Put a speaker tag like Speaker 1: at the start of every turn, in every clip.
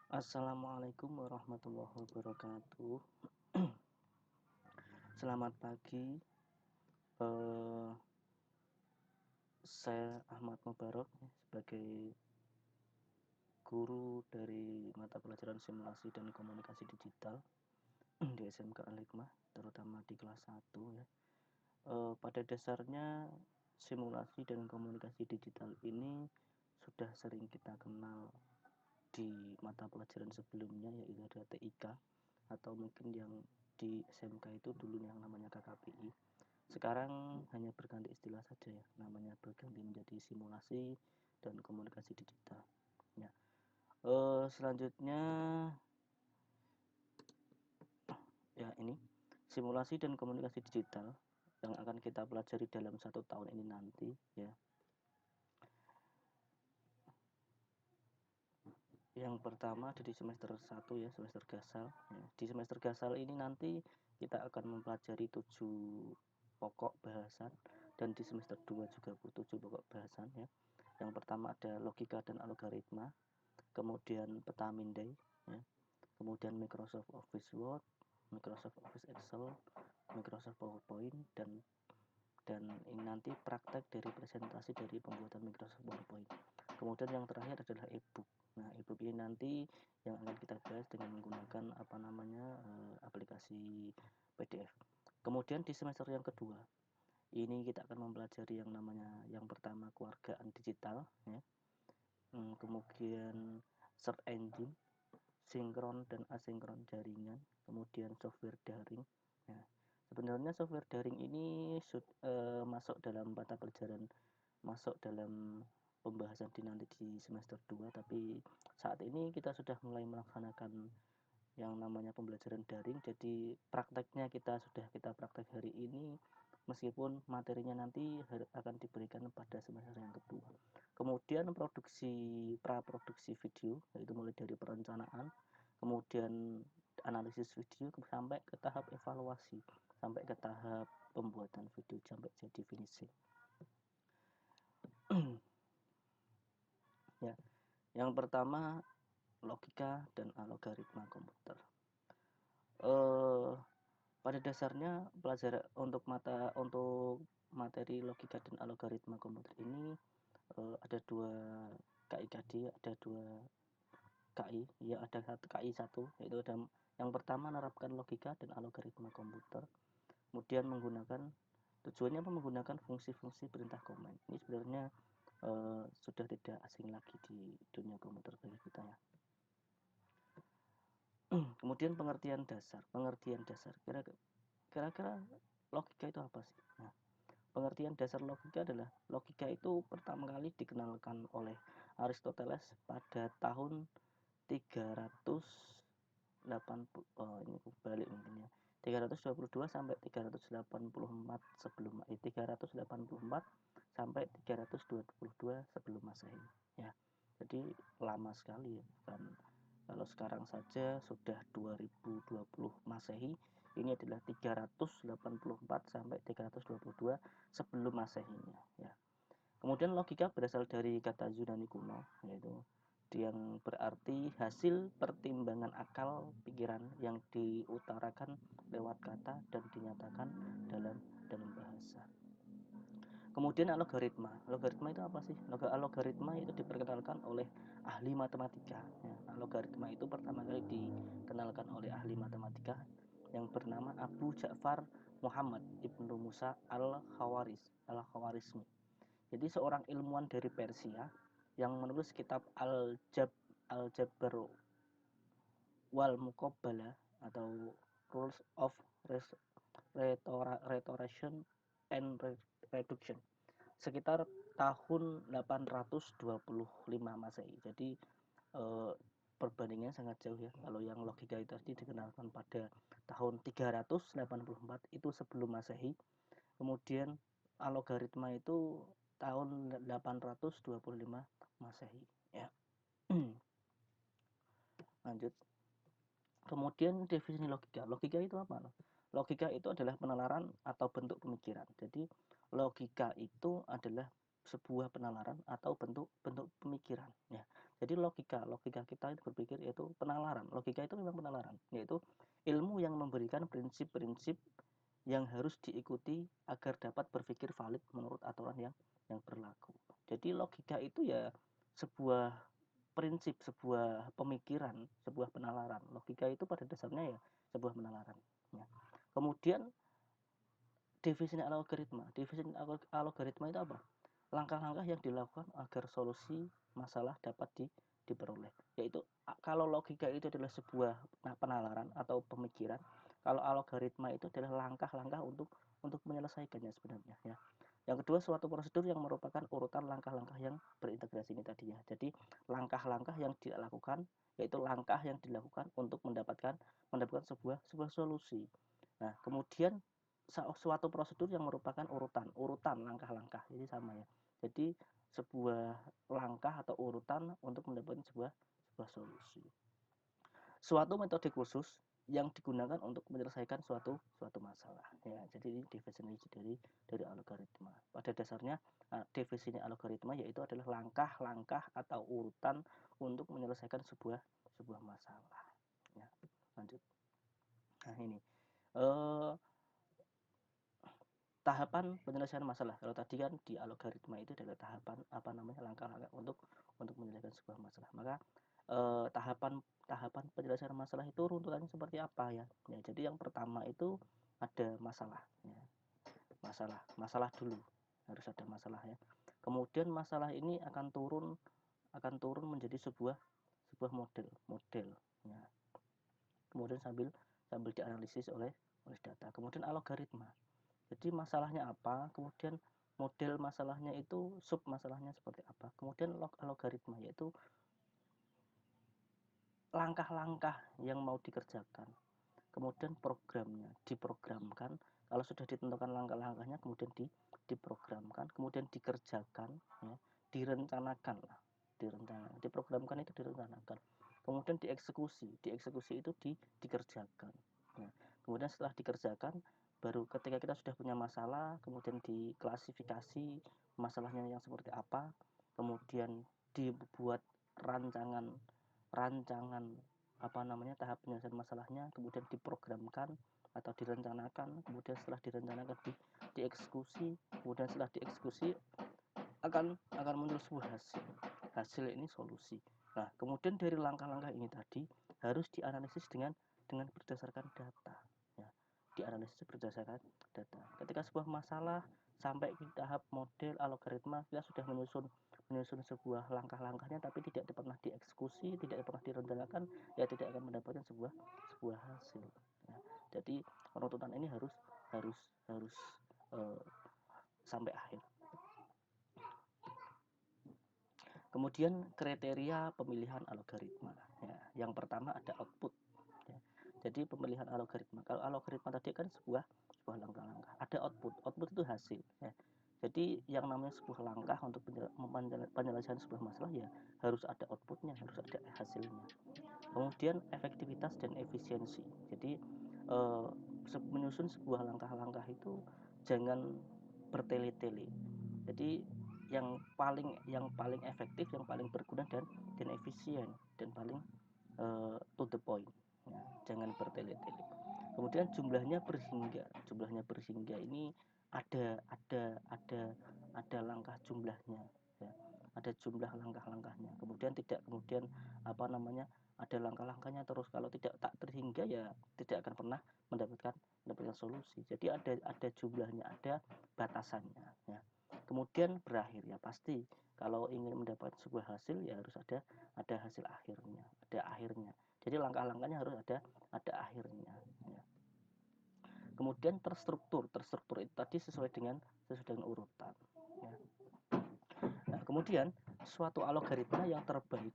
Speaker 1: Assalamualaikum warahmatullahi wabarakatuh. Selamat pagi. Eh, saya Ahmad Mubarok sebagai guru dari mata pelajaran simulasi dan komunikasi digital di SMK Al-Hikmah, terutama di kelas 1 ya. Pada dasarnya simulasi dan komunikasi digital ini sudah sering kita kenal di mata pelajaran sebelumnya, yaitu ada TIK atau mungkin yang di SMK itu dulu yang namanya KKPI. Sekarang hanya berganti istilah saja ya, namanya berganti menjadi simulasi dan komunikasi digital. Ya. Selanjutnya ya ini simulasi dan komunikasi digital yang akan kita pelajari dalam 1 tahun ini nanti ya. Yang pertama ada di semester 1 ya, semester gasal ya. Di semester gasal ini nanti kita akan mempelajari 7 pokok bahasan, dan di semester 2 juga 7 pokok bahasan ya. Yang pertama ada logika dan algoritma, kemudian peta mindai ya, kemudian Microsoft Office Word, Microsoft Office Excel, Microsoft PowerPoint, dan ini nanti praktek dari presentasi dari pembuatan Microsoft PowerPoint. Kemudian yang terakhir adalah e-book. Nah, e-book ini nanti yang akan kita bahas dengan menggunakan aplikasi PDF. Kemudian di semester yang kedua, ini kita akan mempelajari yang namanya yang pertama kewargaan digital ya. Kemudian search engine, sinkron dan asinkron jaringan, kemudian software daring. Nah, sebenarnya software daring ini masuk dalam mata pelajaran, masuk dalam pembahasan nanti di semester 2, tapi saat ini kita sudah mulai melaksanakan yang namanya pembelajaran daring. Jadi prakteknya kita praktek hari ini, meskipun materinya nanti akan diberikan pada semester yang kedua. Kemudian praproduksi video, yaitu mulai dari perencanaan, kemudian analisis video sampai ke tahap evaluasi, sampai ke tahap pembuatan video sampai jadi finishing. Ya, yang pertama logika dan algoritma komputer. Pada dasarnya pelajaran untuk materi logika dan algoritma komputer ini ada dua KIKD, ada dua KI, ya ada satu KI satu, yaitu ada yang pertama menerapkan logika dan algoritma komputer, kemudian tujuannya menggunakan fungsi-fungsi perintah komen. Ini sebenarnya sudah tidak asing lagi di dunia komputer bagi kita ya. Kemudian pengertian dasar. Kira-kira logika itu apa sih? Nah, pengertian dasar logika adalah logika itu pertama kali dikenalkan oleh Aristoteles pada tahun 380, ini balik mungkin ya. 322 sampai 384 sampai 322 sebelum Masehi ya. Jadi lama sekali ya kan. Kalau sekarang saja sudah 2020 Masehi, ini adalah 384 sampai 322 sebelum Masehinya ya. Kemudian logika berasal dari kata Yunani kuno, yaitu yang berarti hasil pertimbangan akal pikiran yang diutarakan lewat kata dan dinyatakan dalam bahasa. Kemudian algoritma. Algoritma itu apa sih? Algoritma itu diperkenalkan oleh ahli matematika. Ya, algoritma itu pertama kali dikenalkan oleh ahli matematika yang bernama Abu Ja'far Muhammad Ibnu Musa Al-Khawarizmi. Jadi seorang ilmuwan dari Persia yang menulis kitab Al-Jabr wal Muqabbalah atau Rules of Rhetoric and Reduction sekitar tahun 825 Masehi. Jadi perbandingannya sangat jauh ya. Kalau yang logika itu tadi dikenalkan pada tahun 384 itu sebelum Masehi. Kemudian algoritma itu tahun 825 Masehi ya. Lanjut. Kemudian definisi logika. Logika itu apa? Logika itu adalah penalaran atau bentuk pemikiran. Jadi logika itu adalah sebuah penalaran atau bentuk pemikiran ya. Jadi logika kita itu berpikir yaitu penalaran. Logika itu memang penalaran, yaitu ilmu yang memberikan prinsip-prinsip yang harus diikuti agar dapat berpikir valid menurut aturan yang berlaku. Jadi logika itu ya sebuah prinsip, sebuah pemikiran, sebuah penalaran. Logika itu pada dasarnya ya sebuah penalaran. Ya. Kemudian definisi algoritma itu apa? Langkah-langkah yang dilakukan agar solusi masalah dapat diperoleh. Yaitu kalau logika itu adalah sebuah penalaran atau pemikiran, kalau algoritma itu adalah langkah-langkah untuk menyelesaikannya sebenarnya ya. Yang kedua, suatu prosedur yang merupakan urutan langkah-langkah yang berintegrasi ini tadi ya. Jadi langkah-langkah yang dilakukan yaitu langkah yang dilakukan untuk mendapatkan sebuah solusi. Nah, kemudian suatu prosedur yang merupakan urutan langkah-langkah, ini sama ya. Jadi sebuah langkah atau urutan untuk mendapatkan sebuah solusi. Suatu metode khusus yang digunakan untuk menyelesaikan suatu masalah ya. Jadi ini definisi dari algoritma. Pada dasarnya definisi algoritma yaitu adalah langkah-langkah atau urutan untuk menyelesaikan sebuah masalah ya. Lanjut. Nah, ini tahapan penyelesaian masalah. Kalau tadi kan di algoritma itu adalah tahapan langkah-langkah untuk menyelesaikan sebuah masalah. Maka tahapan penyelesaian masalah itu runtutannya seperti apa ya? Ya, jadi yang pertama itu ada masalah ya. Masalah dulu. Harus ada masalah ya. Kemudian masalah ini akan turun menjadi sebuah model ya. Kemudian sambil dianalisis oleh data. Kemudian algoritma. Jadi masalahnya apa, kemudian model masalahnya itu sub masalahnya seperti apa, kemudian algoritma yaitu langkah-langkah yang mau dikerjakan, kemudian programnya diprogramkan. Kalau sudah ditentukan langkah-langkahnya kemudian diprogramkan, kemudian dikerjakan ya, diprogramkan itu direncanakan, kemudian dieksekusi itu dikerjakan ya. Kemudian setelah dikerjakan, baru ketika kita sudah punya masalah kemudian diklasifikasi masalahnya yang seperti apa, kemudian dibuat rancangan tahap penyelesaian masalahnya, kemudian diprogramkan atau direncanakan, kemudian setelah direncanakan dieksekusi, kemudian setelah dieksekusi akan muncul sebuah hasil ini solusi. Nah, kemudian dari langkah-langkah ini tadi harus dianalisis dengan berdasarkan data ya. Dianalisis berdasarkan data. Ketika sebuah masalah sampai di tahap model algoritma, kita sudah menyusun sebuah langkah-langkahnya tapi tidak pernah dieksekusi, tidak pernah direncanakan, ya tidak akan mendapatkan sebuah hasil ya. Jadi runtutan ini harus sampai akhir. Kemudian kriteria pemilihan algoritma ya. Yang pertama ada output ya. Jadi pemilihan algoritma, kalau algoritma tadi kan sebuah langkah-langkah, ada output itu hasil ya. Jadi yang namanya sebuah langkah untuk penyelesaian sebuah masalah ya harus ada outputnya, harus ada hasilnya. Kemudian efektivitas dan efisiensi. Jadi menyusun sebuah langkah-langkah itu jangan bertele-tele. Jadi yang paling efektif, yang paling berguna dan efisien dan paling to the point ya, jangan bertele-tele. Kemudian jumlahnya berhingga ini ada langkah jumlahnya ya. Ada jumlah langkah-langkahnya, kemudian tidak ada langkah-langkahnya terus. Kalau tak terhingga ya tidak akan pernah mendapatkan solusi. Jadi ada jumlahnya, ada batasannya ya. Kemudian berakhir ya, pasti kalau ingin mendapat sebuah hasil ya harus ada hasil akhirnya. Jadi langkah-langkahnya harus ada akhirnya ya. Kemudian terstruktur itu tadi sesuai dengan urutan ya. Nah, kemudian suatu algoritma yang terbaik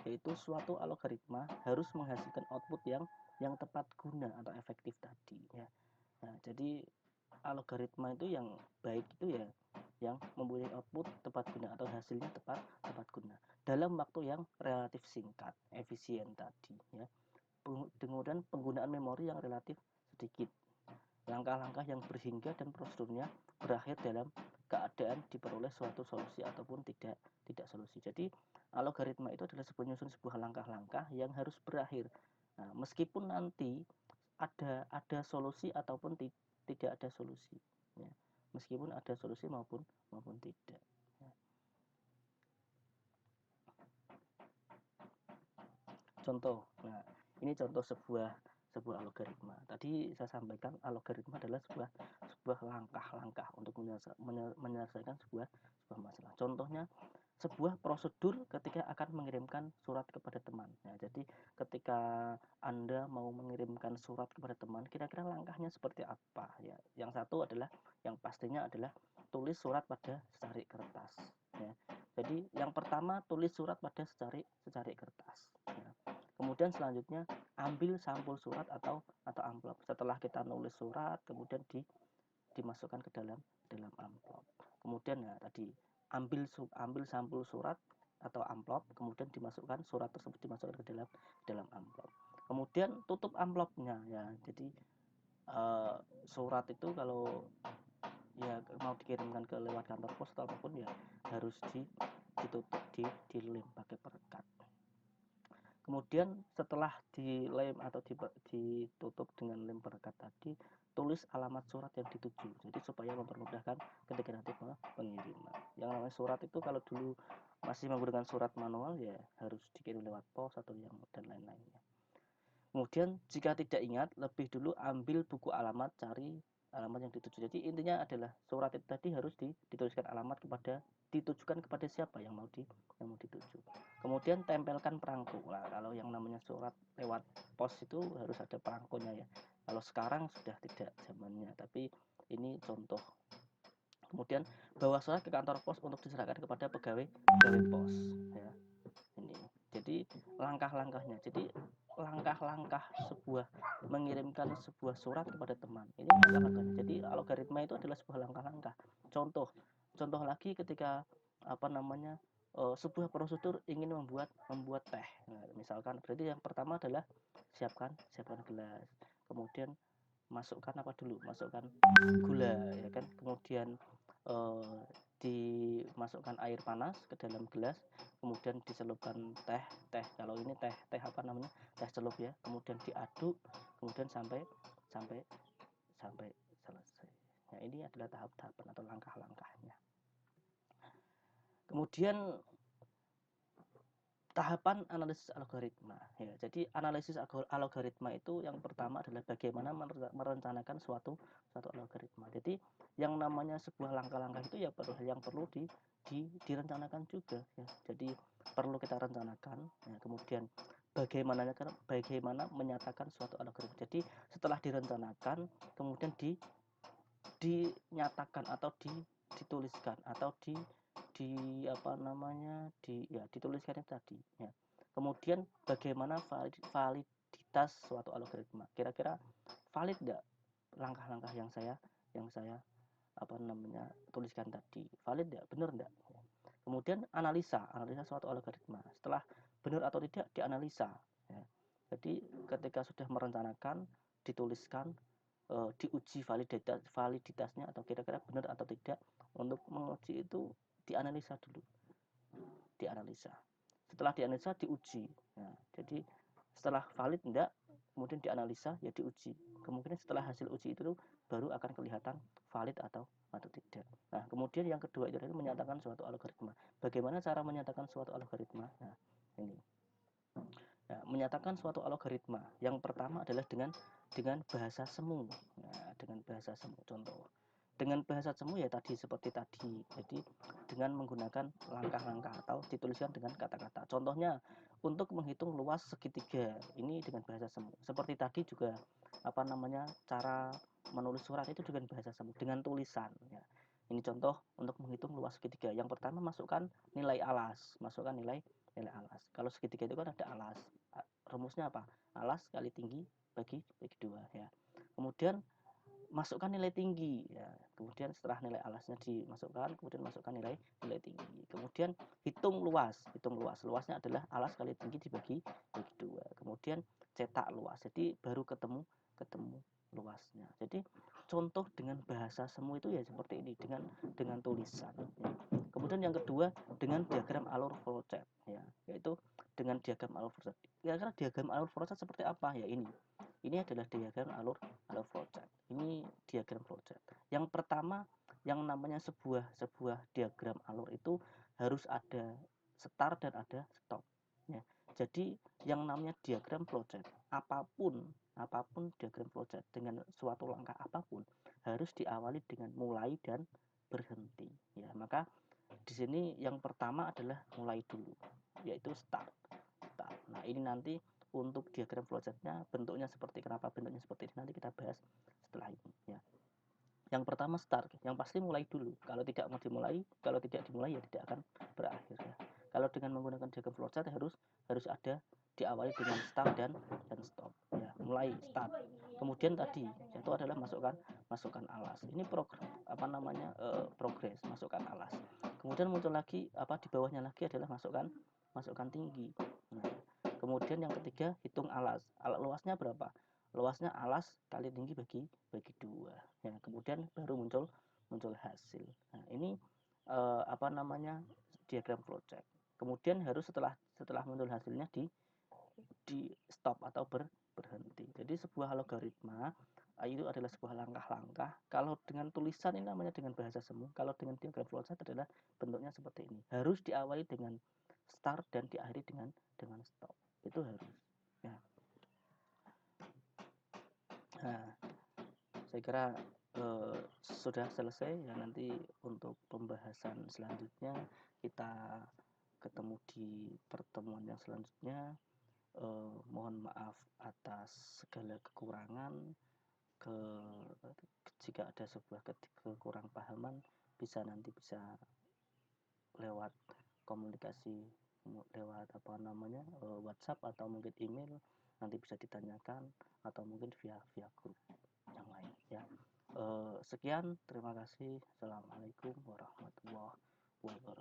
Speaker 1: yaitu suatu algoritma harus menghasilkan output yang tepat guna atau efektif tadi ya. Nah, jadi algoritma itu yang baik itu ya yang mempunyai output tepat guna atau hasilnya tepat guna dalam waktu yang relatif singkat, efisien tadi ya. Kemudian penggunaan memori yang relatif sedikit, langkah-langkah yang berhingga dan prosedurnya berakhir dalam keadaan diperoleh suatu solusi ataupun tidak solusi. Jadi algoritma itu adalah menyusun sebuah langkah-langkah yang harus berakhir. Nah, meskipun nanti ada solusi ataupun tidak ada solusi, ya. Meskipun ada solusi maupun tidak. Ya. Contoh, nah ini contoh sebuah algoritma. Tadi saya sampaikan algoritma adalah sebuah langkah-langkah untuk menyelesaikan sebuah masalah. Contohnya sebuah prosedur ketika akan mengirimkan surat kepada teman. Nah, jadi ketika Anda mau mengirimkan surat kepada teman, kira-kira langkahnya seperti apa? Ya, yang satu adalah yang pastinya adalah tulis surat pada secari kertas. Ya. Jadi yang pertama tulis surat pada secari kertas. Ya. Kemudian selanjutnya ambil sampul surat atau amplop. Setelah kita nulis surat, kemudian dimasukkan ke dalam amplop. Kemudian ya tadi ambil sampul surat atau amplop, kemudian dimasukkan surat tersebut dimasukkan ke dalam amplop. Kemudian tutup amplopnya ya. Jadi surat itu kalau ya mau dikirimkan ke lewat kantor pos atau apapun ya harus ditutup, dilem pakai perekat. Kemudian setelah dilem atau ditutup dengan lem perekat tadi, tulis alamat surat yang dituju. Jadi supaya mempermudahkan ketika nanti pengiriman. Yang namanya surat itu kalau dulu masih menggunakan surat manual ya harus dikirim lewat pos atau yang dan lain-lainnya. Kemudian jika tidak ingat, lebih dulu ambil buku alamat, cari alamat yang dituju. Jadi intinya adalah surat itu tadi harus dituliskan alamat ditujukan kepada siapa yang mau dituju. Kemudian tempelkan perangko. Nah, kalau yang namanya surat lewat pos itu harus ada perangkonya ya. Kalau sekarang sudah tidak zamannya, tapi ini contoh. Kemudian bawa surat ke kantor pos untuk diserahkan kepada pegawai pos ya. Ini. Jadi langkah-langkahnya. Jadi langkah-langkah mengirimkan sebuah surat kepada teman. Ini langkah-langkahnya. Jadi algoritma itu adalah sebuah langkah-langkah. Contoh lagi ketika sebuah prosedur ingin membuat teh. Nah, misalkan berarti yang pertama adalah siapkan gelas. Kemudian masukkan apa dulu? Masukkan gula ya kan. Kemudian dimasukkan air panas ke dalam gelas, kemudian dicelupkan teh kalau ini teh celup ya, kemudian diaduk, kemudian sampai selesai. Nah, ini adalah tahap-tahapan atau langkah-langkahnya. Kemudian tahapan analisis algoritma ya. Jadi analisis algoritma itu yang pertama adalah bagaimana merencanakan suatu algoritma. Jadi yang namanya sebuah langkah-langkah itu ya yang perlu direncanakan juga ya. Jadi perlu kita rencanakan ya. Kemudian bagaimana menyatakan suatu algoritma. Jadi setelah direncanakan kemudian dinyatakan atau dituliskan atau dituliskan itu tadi ya. Kemudian bagaimana validitas suatu algoritma, kira-kira valid enggak langkah-langkah yang saya tuliskan tadi, valid enggak, benar enggak. Kemudian analisa suatu algoritma, setelah benar atau tidak dianalisa ya. Jadi ketika sudah merencanakan, dituliskan, diuji validitasnya atau kira-kira benar atau tidak. Untuk menguji itu dianalisa dulu, setelah dianalisa diuji. Nah, jadi setelah valid enggak, kemudian dianalisa ya diuji. Kemudian setelah hasil uji itu baru akan kelihatan valid atau tidak. Nah, kemudian yang kedua itu adalah menyatakan suatu algoritma. Bagaimana cara menyatakan suatu algoritma? Nah, ini. Nah, menyatakan suatu algoritma yang pertama adalah dengan bahasa semu. Nah, dengan bahasa semu. Contoh dengan bahasa semu ya tadi seperti tadi. Jadi dengan menggunakan langkah-langkah atau dituliskan dengan kata-kata. Contohnya untuk menghitung luas segitiga ini dengan bahasa semu. Seperti tadi juga cara menulis surat itu dengan bahasa semu, dengan tulisan ya. Ini contoh untuk menghitung luas segitiga. Yang pertama masukkan nilai alas, alas. Kalau segitiga itu kan ada alas. Rumusnya apa? Alas kali tinggi bagi 2 ya. Kemudian masukkan nilai tinggi ya. Kemudian setelah nilai alasnya dimasukkan, kemudian masukkan nilai tinggi. Kemudian hitung luas. Luasnya adalah alas kali tinggi dibagi 2. Kemudian cetak luas. Jadi baru ketemu luasnya. Jadi contoh dengan bahasa semu itu ya seperti ini, dengan tulisan ya. Kemudian yang kedua dengan diagram alur flowchart ya, yaitu dengan diagram alur flowchart. Kira-kira diagram alur flowchart seperti apa ya? Ini adalah diagram alur flowchart. Ini diagram flowchart. Yang pertama, yang namanya sebuah diagram alur itu harus ada start dan ada stop ya. Jadi yang namanya diagram flowchart, apapun diagram flowchart dengan suatu langkah apapun harus diawali dengan mulai dan berhenti ya. Maka di sini yang pertama adalah mulai dulu, yaitu start. Nah, ini nanti untuk diagram flowchartnya bentuknya seperti, kenapa bentuknya seperti ini nanti kita bahas setelah ini ya. Yang pertama start, yang pasti mulai dulu. Kalau tidak dimulai ya tidak akan berakhir ya. Kalau dengan menggunakan diagram flowchart harus ada diawali dengan start dan stop ya. Mulai start. Kemudian tadi itu adalah masukkan alas. Ini progres, masukkan alas. Kemudian muncul lagi di bawahnya lagi adalah masukkan tinggi. Nah, kemudian yang ketiga hitung alas. Alas luasnya berapa? Luasnya alas kali tinggi bagi 2 ya. Kemudian baru muncul hasil. Nah, ini diagram flowchart. Kemudian harus setelah muncul hasilnya di stop atau berhenti. Jadi sebuah algoritma itu adalah sebuah langkah-langkah. Kalau dengan tulisan ini namanya dengan bahasa semu. Kalau dengan diagram flowchart adalah bentuknya seperti ini. Harus diawali dengan start dan diakhiri dengan stop. Itu harus. Ya. Nah, saya kira sudah selesai ya. Nanti untuk pembahasan selanjutnya kita ketemu di pertemuan yang selanjutnya. Mohon maaf atas segala kekurangan. Jika ada sebuah kekurang pahaman nanti bisa lewat komunikasi lewat WhatsApp atau mungkin email, nanti bisa ditanyakan atau mungkin via grup yang lain ya. Sekian, terima kasih. Assalamualaikum warahmatullahi wabarakatuh.